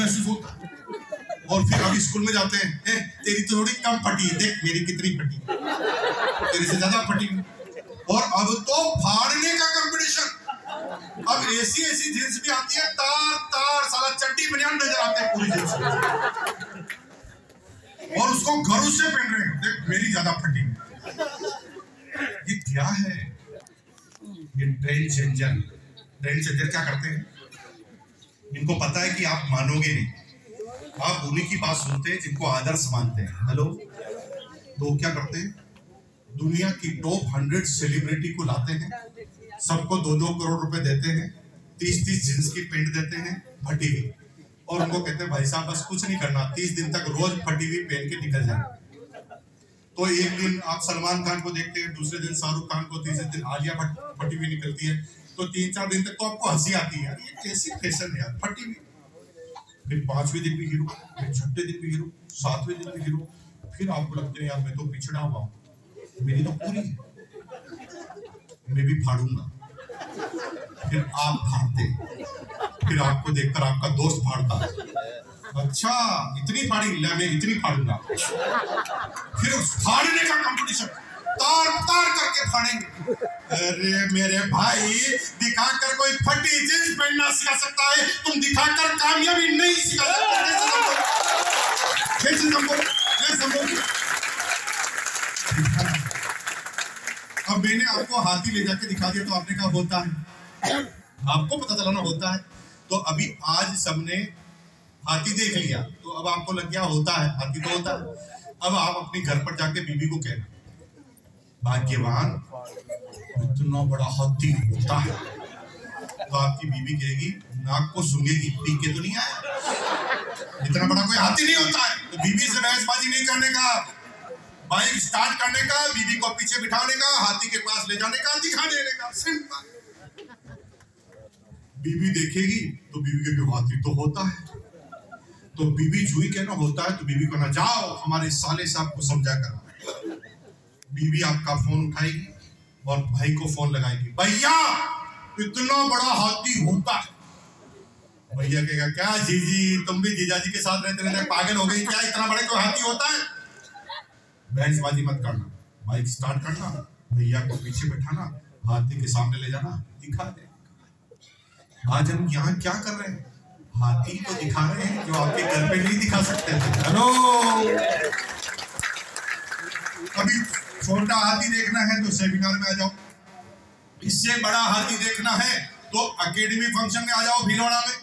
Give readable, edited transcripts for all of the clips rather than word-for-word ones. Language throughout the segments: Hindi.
महसूस होता है। और फिर अभी स्कूल में जाते हैं, तेरी तो थोड़ी कम फटी है, देख मेरी कितनी फटी, तेरे से ज्यादा फटी। और अब तो फाड़ने का कंपटीशन। अब ऐसी जींस भी आती है, तार तार साला चड्डी बनियान नजर आते हैं पूरी जींस में, और उसको घरों से पहन रहे हैं, देख मेरी ज्यादा फटी। ये क्या है? ये ट्रेंड चेंजर क्या करते हैं? इनको पता है कि आप मानोगे नहीं, आप उन्हीं की बात सुनते हैं जिनको आदर्श मानते हैं। हेलो, तो क्या करते हैं? दुनिया की टॉप 100 सेलिब्रिटी को लाते हैं, सबको 2-2 करोड़ रुपए देते हैं, 30-30 जींस की पेंट देते हैं फटी हुई, और उनको कहते हैं भाई साहब बस कुछ नहीं करना, 30 दिन तक रोज फटी हुई पहन के निकल जाए। तो एक दिन आप सलमान खान को देखते हैं, दूसरे दिन शाहरुख खान को, तीसरे दिन आलिया भट्ट फटी हुई निकलती है, तो 3-4 दिन तक तो आपको हंसी आती है, यार ये कैसी फैशन है यार, फटी हुई। फिर 5वें दिन भी हीरो, फिर 6ठे दिन भी हीरो, 7वें दिन भी हीरो, फिर आपको लगता है यार मैं तो पिछड़ा हुआ हूँ, मेरी तो पूरी है, मैं भी फाड़ूंगा। फिर आप फाड़ते, फिर आपको देखकर आपका दोस्त फाड़ता है, अच्छा इतनी फाड़ी, मैं इतनी फाड़ूंगा। फिर फाड़ने का कंपटीशन, तार तार करके फाड़ेंगे। अरे मेरे भाई, दिखाकर कोई फटी जींस पहनना सिखा सकता है, तुम दिखाकर कामयाबी नहीं सिखा सकते। अब मैंने आपको हाथी ले जाके दिखा दिया तो आपने कहा होता है, आपको पता चला ना होता है। तो अभी आज सबने हाथी देख लिया, तो अब आपको लग गया होता है, हाथी तो होता है। अब आप अपने घर पर जाके बीवी को कहना, भाग्यवान इतना बड़ा हाथी होता है। तो आपकी बीवी कहेगी, नाक को सूंघेगी, पी के तो नहीं आया, इतना बड़ा कोई हाथी नहीं होता है। तो बीवी से बहसबाजी नहीं करने का, बाइक स्टार्ट करने का, बीवी को पीछे बिठाने का, हाथी के पास ले जाने का, दिखा देने का, सिंपल। बीवी देखेगी तो बीवी के हाथी तो होता है, तो बीवी जुई कहना होता है, तो बीवी को ना जाओ हमारे साले साहब को समझा कर। बीवी आपका फोन उठाएगी और भाई को फोन लगाएगी, भैया इतना बड़ा हाथी होता है। भैया कहेगा, क्या जीजी तुम भी जीजाजी के साथ रहते रहते पागल हो गई क्या, इतना बड़ा कोई हाथी होता है? बहसबाजी मत करना, बाइक स्टार्ट करना, भैया को पीछे बैठाना, हाथी के सामने ले जाना, दिखा दे। आज हम यहाँ क्या कर रहे हैं? हाथी तो दिखा रहे हैं जो आपके घर पे नहीं दिखा सकते थे। हेलो, अभी छोटा हाथी देखना है तो सेमिनार में आ जाओ, इससे बड़ा हाथी देखना है तो एकेडमी फंक्शन में आ जाओ भीलवाड़ा में,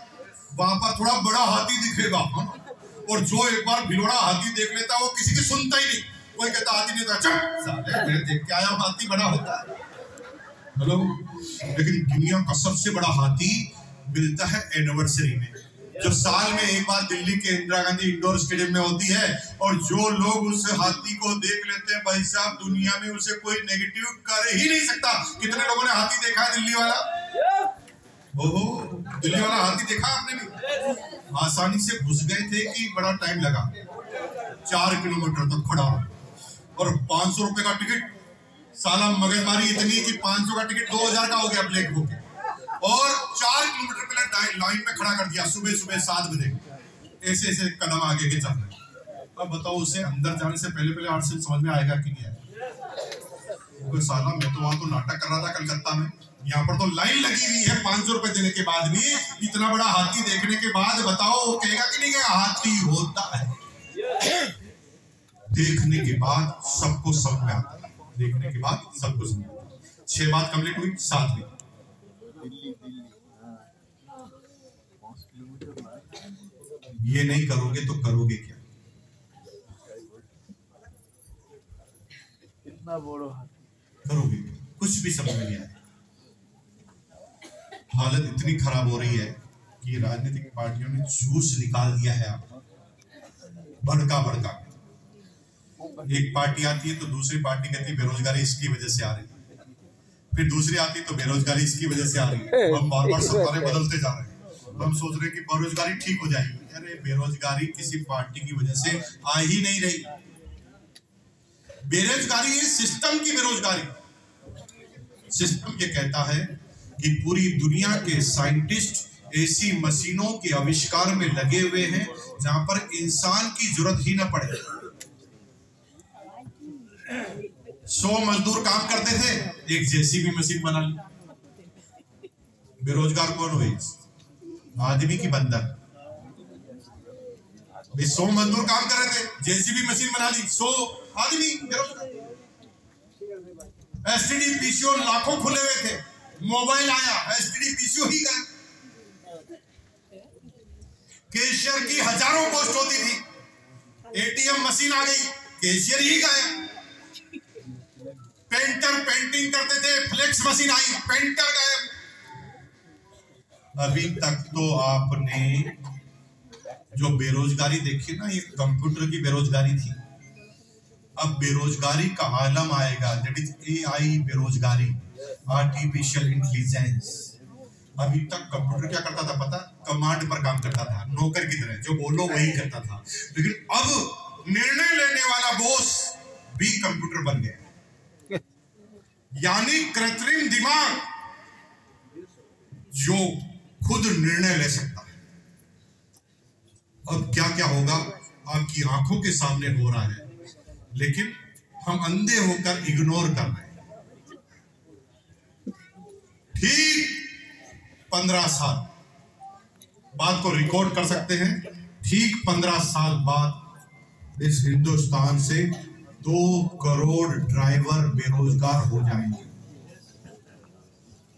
वहां पर थोड़ा बड़ा हाथी दिखेगा। और जो एक बार भीलवाड़ा हाथी देख लेता है वो किसी की सुनता ही नहीं, कोई कहता हाथी नहीं था, साले मैं देख के आया हाथी बड़ा होता है। हेलो, लेकिन दुनिया का सबसे बड़ा हाथी मिलता है एनिवर्सरी में, जो साल में एक बार दिल्ली के इंदिरा गांधी इंडोर स्टेडियम में होती है। और जो लोग उस हाथी को देख लेते हैं भाई साहब, दुनिया में उसे कोई नेगेटिव कर ही नहीं सकता। कितने लोगों ने हाथी देखा है दिल्ली वाला? ओहो, दिल्ली वाला हाथी देखा आपने भी? आसानी से घुस गए थे कि बड़ा टाइम लगा? 4 किलोमीटर तक खड़ा और 500 रुपए का टिकट, साला मगजमारी इतनी कि 500 का टिकट 2000 का हो गया ब्लैक बुक, और 4 किलोमीटर पहले लाइन में खड़ा कर दिया सुबह 7 बजे। ऐसे ऐसे कदम आगे के चल रहे। अब बताओ उसे अंदर जाने से पहले आर्ट से समझ में आएगा कि नहीं आएगा? साला मैं तो वहां तो नाटक कर रहा था कलकत्ता में, यहाँ पर तो लाइन लगी हुई है 500 रुपए देने के बाद भी। इतना बड़ा हाथी देखने के बाद बताओ वो कहेगा कि नहीं कहेगा हाथी होता है? देखने के बाद सबको समझ में आता है, देखने के बाद सबको समझ में आता है। 6 बात कंप्लीट हुई, 7वीं ये नहीं करोगे तो करोगे क्या? इतना बड़ा करोगे कुछ भी समझ में नहीं आया। हालत इतनी खराब हो रही है कि राजनीतिक पार्टियों ने जूस निकाल दिया है आपका, भड़का भड़का। एक पार्टी आती है तो दूसरी पार्टी कहती है बेरोजगारी इसकी वजह से आ रही है, फिर दूसरी आती है तो बेरोजगारी इसकी वजह से आ रही है। हम बार बार सरकारें बदलते जा रहे हैं, हम सोच रहे हैं कि बेरोजगारी ठीक हो जाएगी। अरे बेरोजगारी किसी पार्टी की वजह से आ ही नहीं रही। बेरोजगारी है सिस्टम की बेरोजगारी। सिस्टम ये कहता है कि पूरी दुनिया के साइंटिस्ट ऐसी मशीनों के आविष्कार में लगे हुए हैं जहां पर इंसान की जरूरत ही ना पड़े। 100 मजदूर काम करते थे, एक जेसीबी मशीन बना ली। बेरोजगार कौन हुए? आदमी की बंदर। 100 मजदूर काम कर रहे थे, जेसीबी मशीन बना ली, 100 आदमी बेरोजगार। एसटीडी पीसीओ लाखों खुले हुए थे, मोबाइल आया, एसटीडी पीसीओ ही गए। कैशियर की हजारों पोस्ट होती थी, एटीएम मशीन आ गई, कैशियर ही गए। पेंटर पेंटिंग करते थे, फ्लेक्स मशीन आई, पेंटर गए। अभी तक तो आपने जो बेरोजगारी देखी ना, ये कंप्यूटर की बेरोजगारी थी। अब बेरोजगारी का आलम आएगा, दैट इज एआई बेरोजगारी, आर्टिफिशियल इंटेलिजेंस। अभी तक कंप्यूटर क्या करता था पता? कमांड पर काम करता था, नौकर की तरह, जो बोलो वही करता था। लेकिन अब निर्णय लेने वाला बॉस भी कंप्यूटर बन गया, यानी कृत्रिम दिमाग जो खुद निर्णय ले सकता है। अब क्या क्या होगा आपकी आंखों के सामने हो रहा है, लेकिन हम अंधे होकर इग्नोर कर रहे हैं। ठीक 15 साल बात को रिकॉर्ड कर सकते हैं। ठीक 15 साल बाद इस हिंदुस्तान से 2 करोड़ ड्राइवर बेरोजगार हो जाएंगे।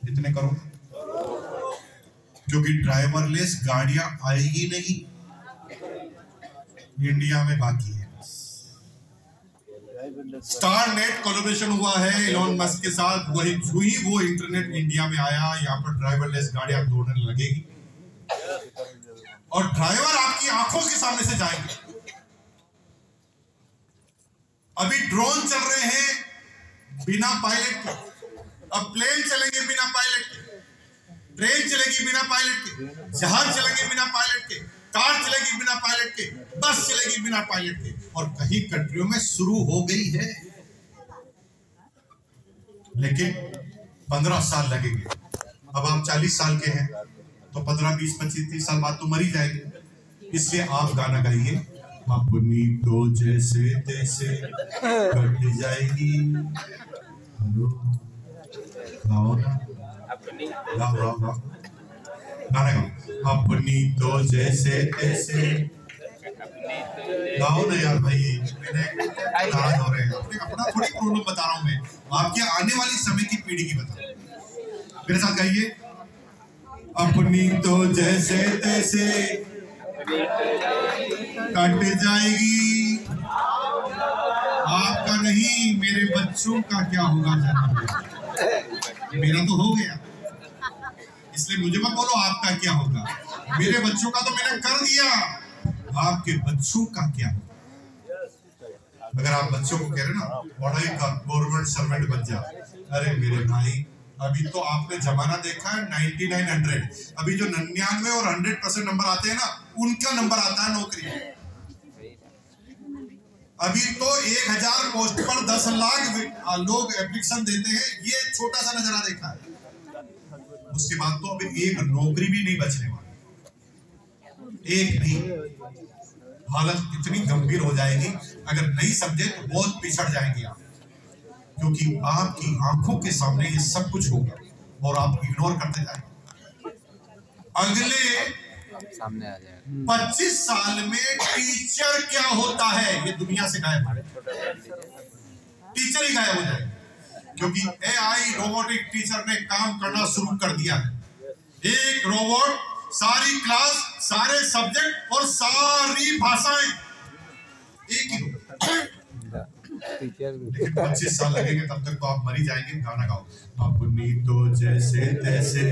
कितने करोड़? क्योंकि ड्राइवरलेस गाड़ियां आएगी नहीं, इंडिया में बाकी है। स्टारनेट कोलैबोरेशन हुआ है इलॉन मस्क के साथ, वही हुई वो इंटरनेट इंडिया में आया, यहाँ पर ड्राइवरलेस गाड़ियां दौड़ने लगेगी और ड्राइवर आपकी आंखों के सामने से जाएंगे। अभी ड्रोन चल रहे हैं बिना पायलट के, अब प्लेन चलेंगे बिना पायलट के, ट्रेन चलेगी बिना पायलट के, जहाज चलेंगे बिना पायलट के, कार चलेगी बिना पायलट के, बस चलेगी बिना पायलट के, और कहीं कंट्रियों में शुरू हो गई है, लेकिन 15 साल लगेंगे। अब आप 40 साल के हैं तो 15, 20, 25, 30 साल बाद तो मर ही जाएंगे। इसलिए आप गाना गाइए, अपनी तो जैसे तैसे कट जाएगी। गाओ ना, गाओ गाओ गाओ, गाना गाओ। अपनी तो जैसे तैसे गाओ ना यार भाई, नाराज हो रहे हैं। अपना थोड़ी प्रॉब्लम बता रहा हूं मैं, आपके आने वाली समय की पीढ़ी की बता रहा हूं। मेरे साथ गाइए, अपनी तो जैसे तैसे कट जाएगी, आपका नहीं मेरे बच्चों का क्या होगा जनाब? मेरा तो हो गया, इसलिए मुझे मत बोलो आपका क्या होगा। मेरे बच्चों का तो मैंने कर दिया, आपके बच्चों का क्या होगा? अगर आप बच्चों को कह रहे ना पढ़ाई कर, गवर्नमेंट सर्वेंट बन जा, अरे मेरे भाई अभी तो आपने जमाना देखा है 99-100, अभी जो 99 और 100% नंबर आते हैं ना, उनका नंबर आता है नौकरी। अभी तो 1000 पोस्ट पर 10 लाख लोग एप्लीकेशन देते हैं, ये छोटा सा नजरा देखा है। उसके बाद तो अभी एक नौकरी भी नहीं बचने वाली, एक भी। हालत इतनी गंभीर हो जाएगी, अगर नहीं समझे तो बहुत पिछड़ जाएंगे आप, क्योंकि आपकी आंखों के सामने ये सब कुछ होगा और आप इग्नोर करते जाएंगे। अगले सामने आ जाएगा 25 साल में टीचर क्या होता है ये दुनिया से गायब है, टीचर ही गायब हो जाएगा, क्योंकि एआई रोबोटिक टीचर ने काम करना शुरू कर दिया है। एक रोबोट सारी क्लास, सारे सब्जेक्ट और सारी भाषाएं एक ही रोबोट। 25 साल लगेंगे, तब तक तो आप मर ही जाएंगे। गाना गाओ, अपनी तो जैसे तैसे,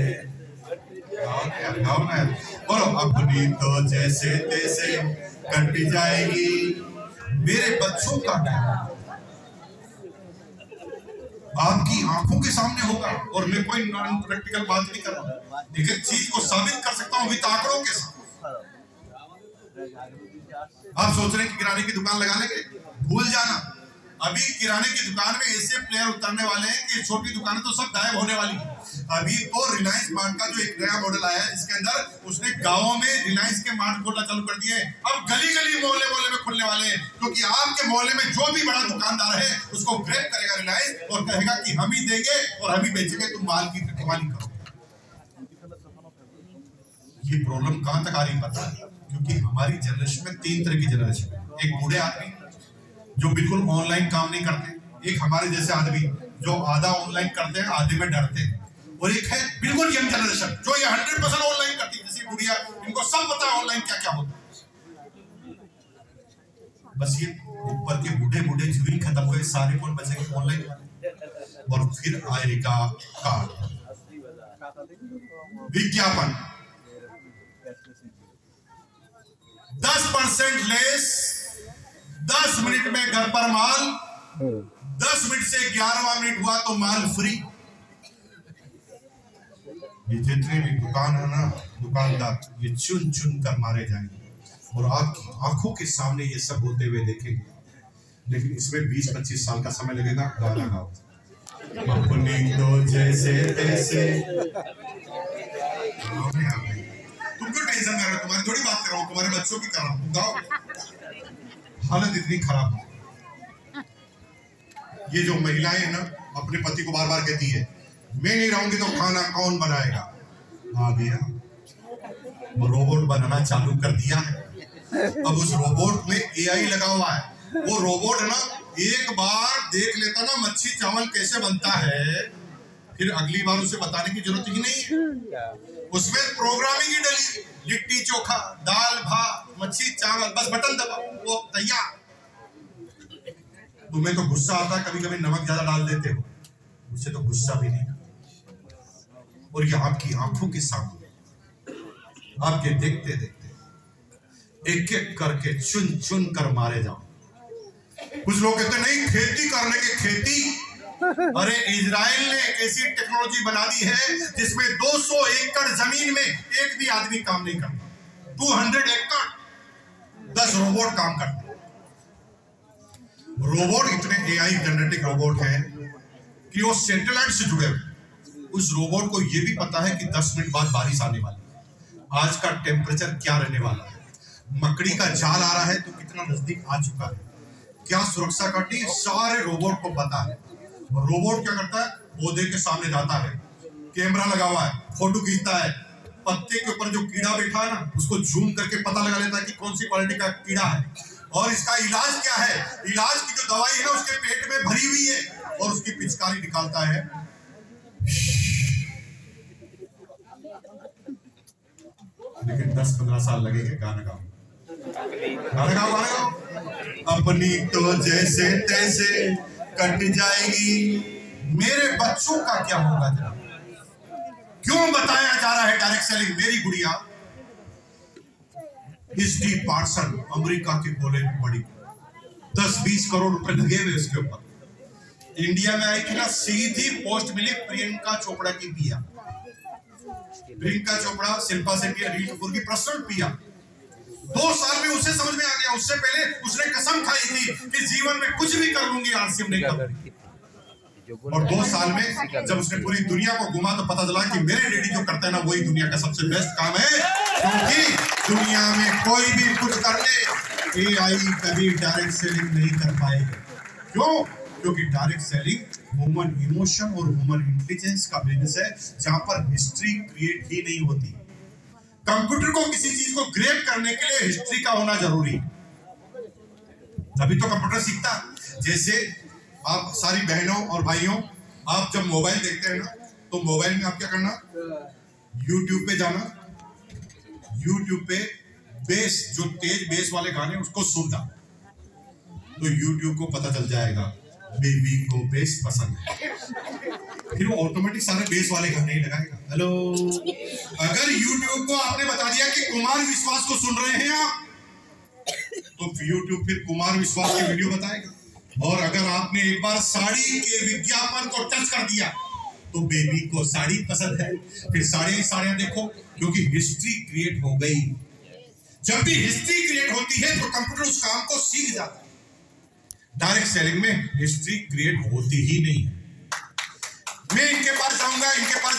गाओ ना, बोलो, अपनी तो जैसे तैसे कट जाएगी, मेरे बच्चों का क्या? आपकी आंखों के सामने होगा, और मैं कोई नॉन प्रैक्टिकल बात नहीं कर रहा हूं, लेकिन चीज को साबित कर सकता हूं विद आंकड़ों के साथ। आप सोच रहे हैं कि किराने की दुकान लगा लेंगे, भूल जाना। अभी किराने की दुकान में ऐसे प्लेयर उतरने वाले हैं कि छोटी दुकानें तो सब गायब होने वाली है। अभी तो रिलायंस मार्ट का जो एक नया मॉडल आया है, इसके अंदर उसने गांवों में रिलायंस के मार्ट खोलना चालू कर दिए। अब गली गली मोहल्ले मोहल्ले में खुलने वाले हैं, क्योंकि आपके मोहल्ले में जो भी बड़ा दुकानदार है उसको ग्रैब करेगा रिलायंस और कहेगा कि हम ही देंगे और हम ही बेचेंगे, तुम माल की कमाई करो। ये प्रॉब्लम कहां तक आ रही पता है? क्योंकि हमारी जनरेशन में 3 तरह की जनरेशन है। एक बूढ़े आदमी जो बिल्कुल ऑनलाइन काम नहीं करते, एक हमारे जैसे आदमी जो आधा ऑनलाइन करते हैं आधे में डरते हैं, और एक है बिल्कुल यंग जनरेशन जो ये 100% ऑनलाइन करती है, जैसे गुड़िया, इनको सब पता है ऑनलाइन क्या क्या होता है। बस ये ऊपर के बूढ़े बूढ़े जुड़ी खत्म हुए, सारे कौन बचेंगे? ऑनलाइन। और फिर आएगा कार्ड, विज्ञापन, 10% लेस, 10 मिनट में घर पर माल, 10 मिनट से 11वां मिनट हुआ तो माल फ्री। ये जितने भी दुकान है ना, दुकानदार ये चुन चुन कर मारे जाएंगे और आपकी आंखों के सामने ये सब होते हुए देखेंगे, लेकिन इसमें 20-25 साल का समय लगेगा। गाना गाओ अपनी तो जैसे तैसे। तुम क्यों टेंशन कर रहे हो? तुम्हारी थोड़ी बात कर रहा हूँ, तुम्हारे बच्चों की कर रहा हूँ। गाओ। हालत इतनी खराब है, ये जो महिलाएं हैं ना अपने पति को बार बार कहती है मैं नहीं रहूंगी तो खाना कौन बनाएगा। आ गया वो रोबोट बनाना चालू कर दिया है। अब उस रोबोट में एआई लगा हुआ है। वो रोबोट है ना, एक बार देख लेता ना मच्छी चावल कैसे बनता है, फिर अगली बार उसे बताने की जरूरत ही नहीं है। उसमें प्रोग्रामिंग ही डली, लिट्टी चोखा, दाल भात, मच्छी चावल, बस बटन दबा वो तैयार। तुम्हें तो गुस्सा आता है, कभी कभी नमक ज्यादा डाल देते हो, मुझे तो गुस्सा भी नहीं। और ये आपकी आंखों के सामने, आपके देखते देखते एक एक करके चुन चुन कर मारे जाओ। कुछ लोग कहते हैं नहीं खेती करने की खेती। अरे इजराइल ने एक ऐसी टेक्नोलॉजी बना दी है जिसमें 200 एकड़ जमीन में एक भी आदमी काम नहीं करता। 200 एकड़ 10 रोबोट काम करते। रोबोट इतने एआई जनरेटिक रोबोट हैं कि वो सैटेलाइट से जुड़े हुए। उस रोबोट को ये भी पता है कि 10 मिनट बाद बारिश आने वाली है, आज का टेम्परेचर क्या रहने वाला है, मकड़ी का जाल आ रहा है तो कितना नजदीक आ चुका है, क्या सुरक्षा करनी, सारे रोबोट को पता है। रोबोट क्या करता है? पौधे के सामने जाता है, कैमरा लगा हुआ है, फोटो खींचता है, पत्ते के ऊपर जो कीड़ा बैठा है ना उसको जूम करके पता लगा लेता है कि कौन सी क्वालिटी का कीड़ा है और इसका इलाज क्या है। इलाज की जो दवाई है ना उसके पेट में भरी हुई है और उसकी पिचकारी निकालता है। लेकिन 10-15 साल लगेंगे। गाना गाओ, गाना गाओ, गाना गाओ। अपनी तो जैसे तैसे कट जाएगी, मेरे बच्चों का क्या होगा जनाब? क्यों बताया जा रहा है डायरेक्ट सेलिंग? मेरी गुड़िया हिस्ट्री पार्सन अमेरिका के कॉलेज में पढ़ी, 10-20 करोड़ रुपए लगे हुए उसके ऊपर। इंडिया में आई थी ना, सीधी पोस्ट मिली प्रियंका चोपड़ा की पिया। प्रियंका चोपड़ा शिल्पा शेट्टी अनिल कपूर की पर्सनल पिया। 2 साल में उसे समझ में आ गया। उससे पहले उसने कसम खाई थी कि जीवन में कुछ भी कर लूंगी, आरसीएम नहीं करूंगी। और 2 साल में जब उसने पूरी दुनिया को घुमा तो पता चला कि मेरे डैडी जो करता है ना वही दुनिया का सबसे बेस्ट काम है। क्योंकि दुनिया में कोई भी कुछ कर ले, एआई कभी डायरेक्ट सेलिंग नहीं कर पाएगा। क्यों? क्योंकि डायरेक्ट सेलिंग ह्यूमन इमोशन और ह्यूमन इंटेलिजेंस का बिजनेस है, जहां पर हिस्ट्री क्रिएट ही नहीं होती। कंप्यूटर को किसी चीज को ग्रेप करने के लिए हिस्ट्री का होना जरूरी है, तभी तो कंप्यूटर सीखता। जैसे आप सारी बहनों और भाइयों, आप जब मोबाइल देखते हैं ना तो मोबाइल में आप क्या करना, यूट्यूब पे जाना, यूट्यूब पे बेस, जो तेज बेस वाले गाने उसको सुनना, तो यूट्यूब को पता चल जाएगा बेबी को बेस पसंद है, फिर वो ऑटोमेटिक सारे बेस वाले गाने ही लगाएगा। हेलो, अगर यूट्यूब को आपने बता दिया कि कुमार विश्वास को सुन रहे हैं आप, तो यूट्यूब फिर कुमार विश्वास की वीडियो बताएगा। और अगर आपने एक बार साड़ी के विज्ञापन को टच कर दिया तो बेबी को साड़ी पसंद है, फिर साड़ियां देखो, क्योंकि हिस्ट्री क्रिएट हो गई। जब भी हिस्ट्री क्रिएट होती है तो कंप्यूटर उस काम को सीख जाता है। डायरेक्ट सेलिंग में हिस्ट्री क्रिएट होती ही नहीं है। मैं इनके पास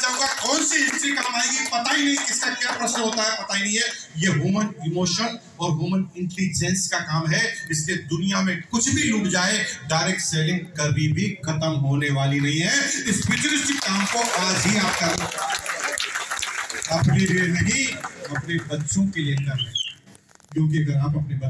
जाऊंगा, कौन सी हिस्ट्री काम आएगी पता ही नहीं, किसका क्या प्रश्न होता है पता ही नहीं है। ये ह्यूमन इमोशन और ह्यूमन इंटेलिजेंस का काम है, इसलिए दुनिया में कुछ भी लूट जाए, डायरेक्ट सेलिंग कभी भी खत्म होने वाली नहीं है। इस फ्यूचरिस्टिक काम को आज ही आप कर अपने लिए नहीं, अपने बच्चों के लिए कर रहे हैं, क्योंकि अगर आप अपने